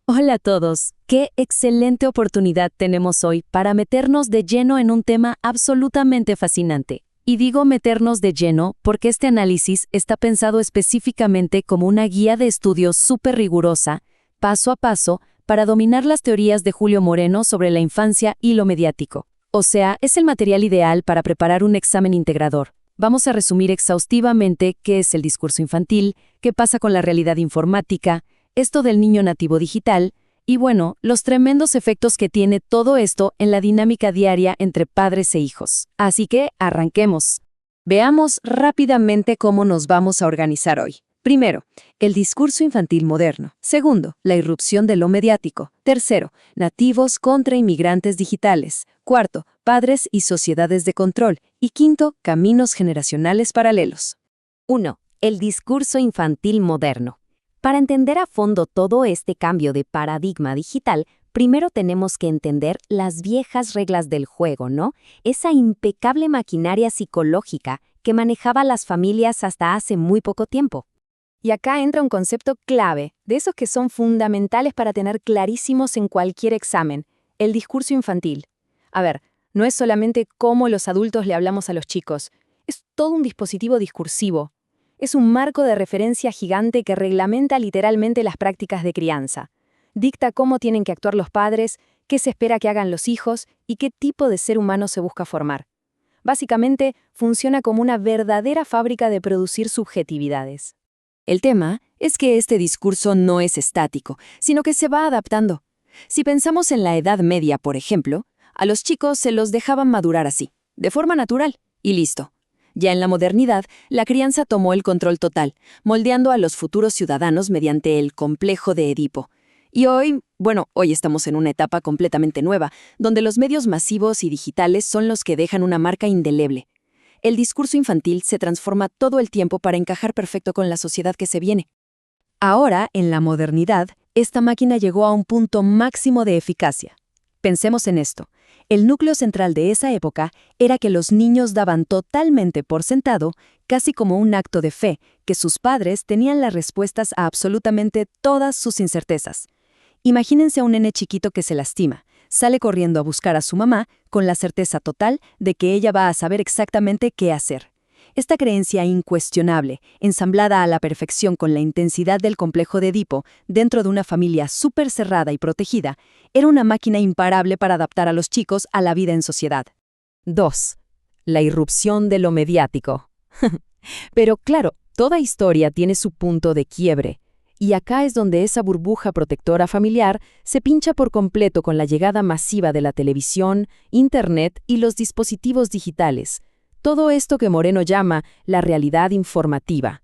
Hola a todos, qué excelente oportunidad tenemos hoy para meternos de lleno en un tema absolutamente fascinante. Y digo meternos de lleno porque este análisis está pensado específicamente como una guía de estudio súper rigurosa, paso a paso, para dominar las teorías de Julio Moreno sobre la infancia y lo mediático. O sea, es el material ideal para preparar un examen integrador. Vamos a resumir exhaustivamente qué es el discurso infantil, qué pasa con la realidad informática, esto del niño nativo digital, y bueno, los tremendos efectos que tiene todo esto en la dinámica diaria entre padres e hijos. Así que, arranquemos. Veamos rápidamente cómo nos vamos a organizar hoy. Primero, el discurso infantil moderno. Segundo, la irrupción de lo mediático. Tercero, nativos contra inmigrantes digitales. Cuarto, padres y sociedades de control. Y quinto, caminos generacionales paralelos. 1. El discurso infantil moderno. Para entender a fondo todo este cambio de paradigma digital, primero tenemos que entender las viejas reglas del juego, ¿no? Esa impecable maquinaria psicológica que manejaba las familias hasta hace muy poco tiempo. Y acá entra un concepto clave, de esos que son fundamentales para tener clarísimos en cualquier examen, el discurso infantil. A ver, no es solamente cómo los adultos le hablamos a los chicos, es todo un dispositivo discursivo. Es un marco de referencia gigante que reglamenta literalmente las prácticas de crianza. Dicta cómo tienen que actuar los padres, qué se espera que hagan los hijos y qué tipo de ser humano se busca formar. Básicamente, funciona como una verdadera fábrica de producir subjetividades. El tema es que este discurso no es estático, sino que se va adaptando. Si pensamos en la Edad Media, por ejemplo, a los chicos se los dejaban madurar así, de forma natural, y listo. Ya en la modernidad, la crianza tomó el control total, moldeando a los futuros ciudadanos mediante el complejo de Edipo. Y hoy estamos en una etapa completamente nueva, donde los medios masivos y digitales son los que dejan una marca indeleble. El discurso infantil se transforma todo el tiempo para encajar perfecto con la sociedad que se viene. Ahora, en la modernidad, esta máquina llegó a un punto máximo de eficacia. Pensemos en esto. El núcleo central de esa época era que los niños daban totalmente por sentado, casi como un acto de fe, que sus padres tenían las respuestas a absolutamente todas sus incertezas. Imagínense a un nene chiquito que se lastima, sale corriendo a buscar a su mamá con la certeza total de que ella va a saber exactamente qué hacer. Esta creencia incuestionable, ensamblada a la perfección con la intensidad del complejo de Edipo, dentro de una familia súper cerrada y protegida, era una máquina imparable para adaptar a los chicos a la vida en sociedad. 2. La irrupción de lo mediático. Pero claro, toda historia tiene su punto de quiebre, y acá es donde esa burbuja protectora familiar se pincha por completo con la llegada masiva de la televisión, Internet y los dispositivos digitales. Todo esto que Moreno llama la realidad informativa.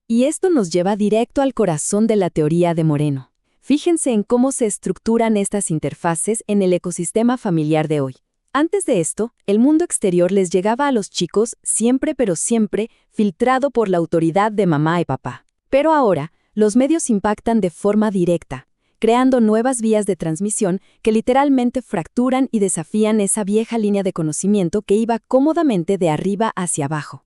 Y esto nos lleva directo al corazón de la teoría de Moreno. Fíjense en cómo se estructuran estas interfaces en el ecosistema familiar de hoy. Antes de esto, el mundo exterior les llegaba a los chicos siempre pero siempre filtrado por la autoridad de mamá y papá. Pero ahora, los medios impactan de forma directa, creando nuevas vías de transmisión que literalmente fracturan y desafían esa vieja línea de conocimiento que iba cómodamente de arriba hacia abajo.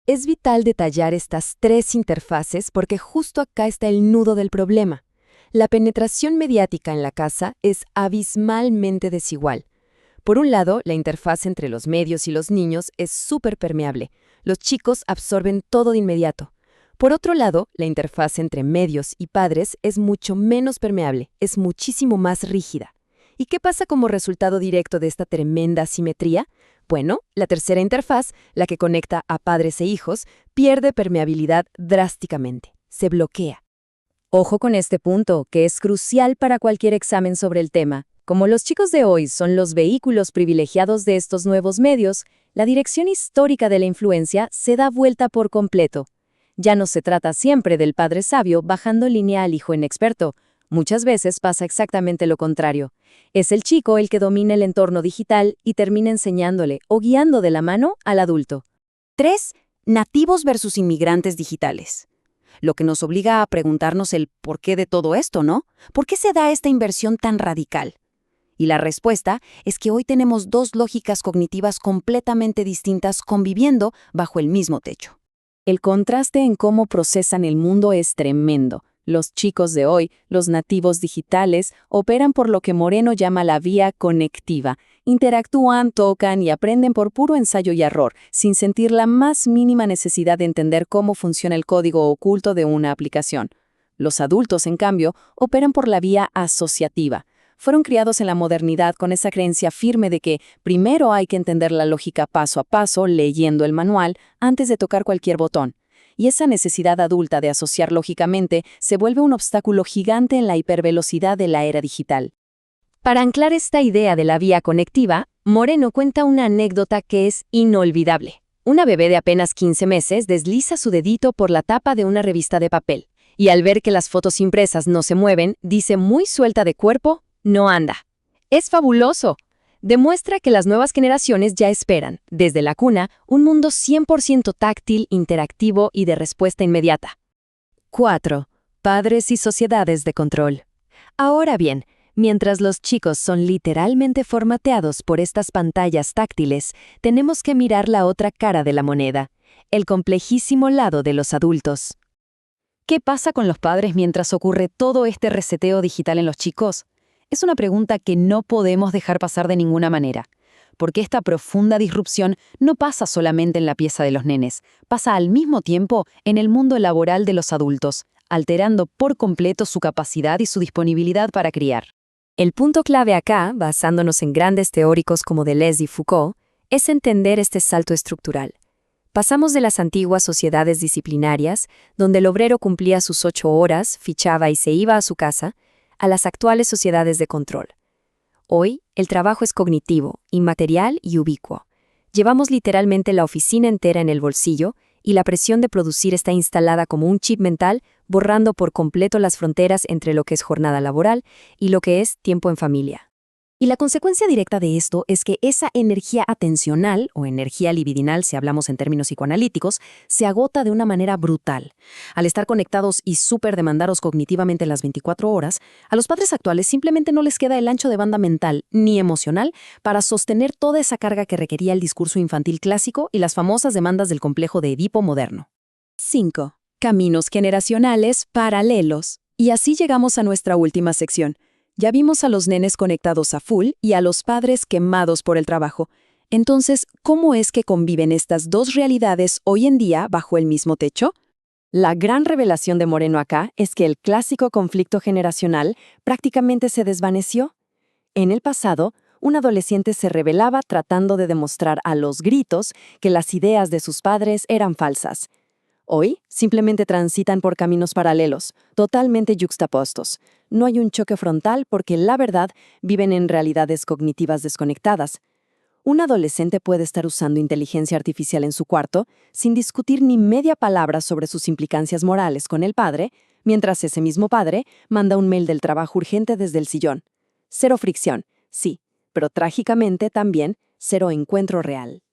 Es vital detallar estas tres interfaces porque justo acá está el nudo del problema. La penetración mediática en la casa es abismalmente desigual. Por un lado, la interfaz entre los medios y los niños es súper permeable. Los chicos absorben todo de inmediato. Por otro lado, la interfaz entre medios y padres es mucho menos permeable, es muchísimo más rígida. ¿Y qué pasa como resultado directo de esta tremenda asimetría? Bueno, la tercera interfaz, la que conecta a padres e hijos, pierde permeabilidad drásticamente, se bloquea. Ojo con este punto, que es crucial para cualquier examen sobre el tema. Como los chicos de hoy son los vehículos privilegiados de estos nuevos medios, la dirección histórica de la influencia se da vuelta por completo. Ya no se trata siempre del padre sabio bajando línea al hijo inexperto. Muchas veces pasa exactamente lo contrario. Es el chico el que domina el entorno digital y termina enseñándole o guiando de la mano al adulto. 3. Nativos versus inmigrantes digitales. Lo que nos obliga a preguntarnos el porqué de todo esto, ¿no? ¿Por qué se da esta inversión tan radical? Y la respuesta es que hoy tenemos dos lógicas cognitivas completamente distintas conviviendo bajo el mismo techo. El contraste en cómo procesan el mundo es tremendo. Los chicos de hoy, los nativos digitales, operan por lo que Moreno llama la vía conectiva. Interactúan, tocan y aprenden por puro ensayo y error, sin sentir la más mínima necesidad de entender cómo funciona el código oculto de una aplicación. Los adultos, en cambio, operan por la vía asociativa. Fueron criados en la modernidad con esa creencia firme de que primero hay que entender la lógica paso a paso, leyendo el manual, antes de tocar cualquier botón. Y esa necesidad adulta de asociar lógicamente se vuelve un obstáculo gigante en la hipervelocidad de la era digital. Para anclar esta idea de la vía conectiva, Moreno cuenta una anécdota que es inolvidable. Una bebé de apenas 15 meses desliza su dedito por la tapa de una revista de papel, y al ver que las fotos impresas no se mueven, dice muy suelta de cuerpo, no anda. Es fabuloso. Demuestra que las nuevas generaciones ya esperan, desde la cuna, un mundo 100% táctil, interactivo y de respuesta inmediata. 4. Padres y sociedades de control. Ahora bien, mientras los chicos son literalmente formateados por estas pantallas táctiles, tenemos que mirar la otra cara de la moneda, el complejísimo lado de los adultos. ¿Qué pasa con los padres mientras ocurre todo este reseteo digital en los chicos? Es una pregunta que no podemos dejar pasar de ninguna manera, porque esta profunda disrupción no pasa solamente en la pieza de los nenes, pasa al mismo tiempo en el mundo laboral de los adultos, alterando por completo su capacidad y su disponibilidad para criar. El punto clave acá, basándonos en grandes teóricos como Deleuze y Foucault, es entender este salto estructural. Pasamos de las antiguas sociedades disciplinarias, donde el obrero cumplía sus 8 horas, fichaba y se iba a su casa, a las actuales sociedades de control. Hoy, el trabajo es cognitivo, inmaterial y ubicuo. Llevamos literalmente la oficina entera en el bolsillo y la presión de producir está instalada como un chip mental, borrando por completo las fronteras entre lo que es jornada laboral y lo que es tiempo en familia. Y la consecuencia directa de esto es que esa energía atencional, o energía libidinal si hablamos en términos psicoanalíticos, se agota de una manera brutal. Al estar conectados y súper demandados cognitivamente las 24 horas, a los padres actuales simplemente no les queda el ancho de banda mental ni emocional para sostener toda esa carga que requería el discurso infantil clásico y las famosas demandas del complejo de Edipo moderno. 5. Caminos generacionales paralelos. Y así llegamos a nuestra última sección. Ya vimos a los nenes conectados a full y a los padres quemados por el trabajo. Entonces, ¿cómo es que conviven estas dos realidades hoy en día bajo el mismo techo? La gran revelación de Moreno acá es que el clásico conflicto generacional prácticamente se desvaneció. En el pasado, un adolescente se rebelaba tratando de demostrar a los gritos que las ideas de sus padres eran falsas. Hoy, simplemente transitan por caminos paralelos, totalmente yuxtapostos. No hay un choque frontal porque, la verdad, viven en realidades cognitivas desconectadas. Un adolescente puede estar usando inteligencia artificial en su cuarto sin discutir ni media palabra sobre sus implicancias morales con el padre, mientras ese mismo padre manda un mail del trabajo urgente desde el sillón. Cero fricción, sí, pero trágicamente también cero encuentro real.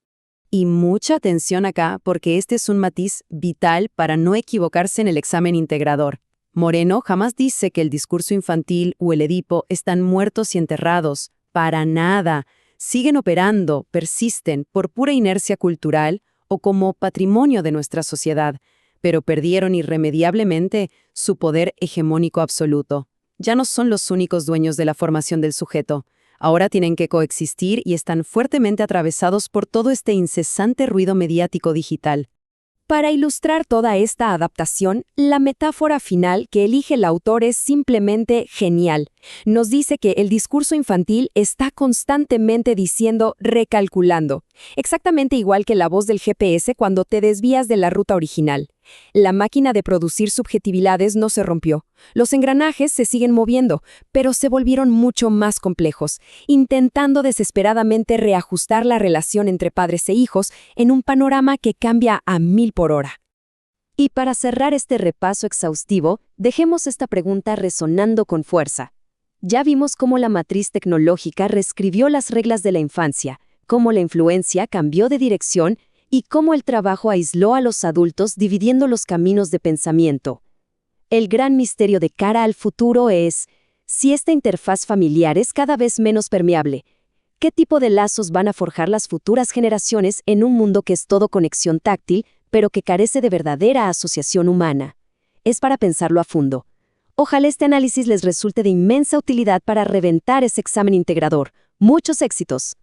Y mucha atención acá porque este es un matiz vital para no equivocarse en el examen integrador. Moreno jamás dice que el discurso infantil o el Edipo están muertos y enterrados. Para nada. Siguen operando, persisten por pura inercia cultural o como patrimonio de nuestra sociedad, pero perdieron irremediablemente su poder hegemónico absoluto. Ya no son los únicos dueños de la formación del sujeto. Ahora tienen que coexistir y están fuertemente atravesados por todo este incesante ruido mediático digital. Para ilustrar toda esta adaptación, la metáfora final que elige el autor es simplemente genial. Nos dice que el discurso infantil está constantemente diciendo recalculando, exactamente igual que la voz del GPS cuando te desvías de la ruta original. La máquina de producir subjetividades no se rompió. Los engranajes se siguen moviendo, pero se volvieron mucho más complejos, intentando desesperadamente reajustar la relación entre padres e hijos en un panorama que cambia a 1000 por hora. Y para cerrar este repaso exhaustivo, dejemos esta pregunta resonando con fuerza. Ya vimos cómo la matriz tecnológica reescribió las reglas de la infancia, cómo la influencia cambió de dirección y cómo el trabajo aisló a los adultos dividiendo los caminos de pensamiento. El gran misterio de cara al futuro es, si esta interfaz familiar es cada vez menos permeable, ¿qué tipo de lazos van a forjar las futuras generaciones en un mundo que es todo conexión táctil, pero que carece de verdadera asociación humana? Es para pensarlo a fondo. Ojalá este análisis les resulte de inmensa utilidad para reventar ese examen integrador. ¡Muchos éxitos!